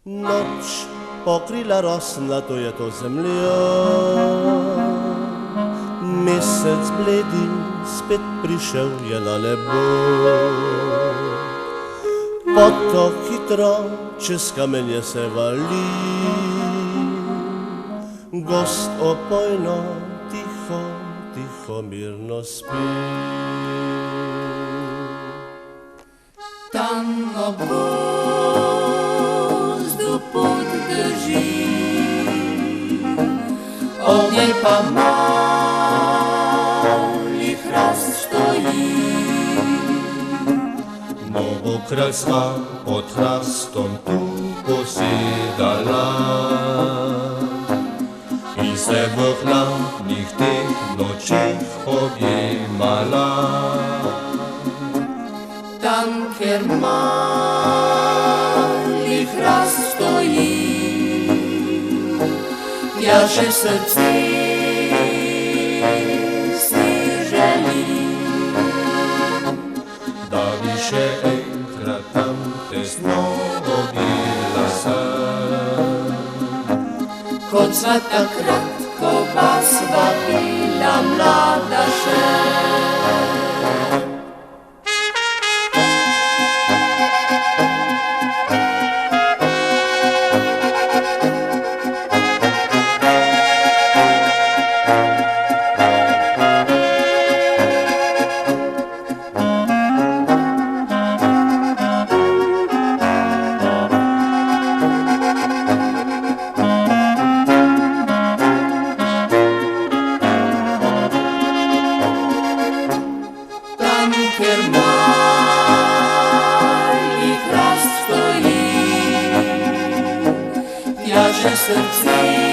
Noč pokrila rosnato je to zemljo, mesec bledi spet prišel je na nebo. Potok hitro čez kamenje se vali, gost opojno, tiho, tiho, mirno spi. Tam ob gozdu pot drži, ob njej pa mali hrast stoji. Mnogokrat sva pod hrastom tu posedala in se v hladnih teh nočeh objemala. Tam, kjer mali hrast stoji, tja še srce si želi. Da bi še enkrat tam tesno objela se, kot sva takrat, ko pa sva bila mlada še. Ker mali hrast stoji, tja že srce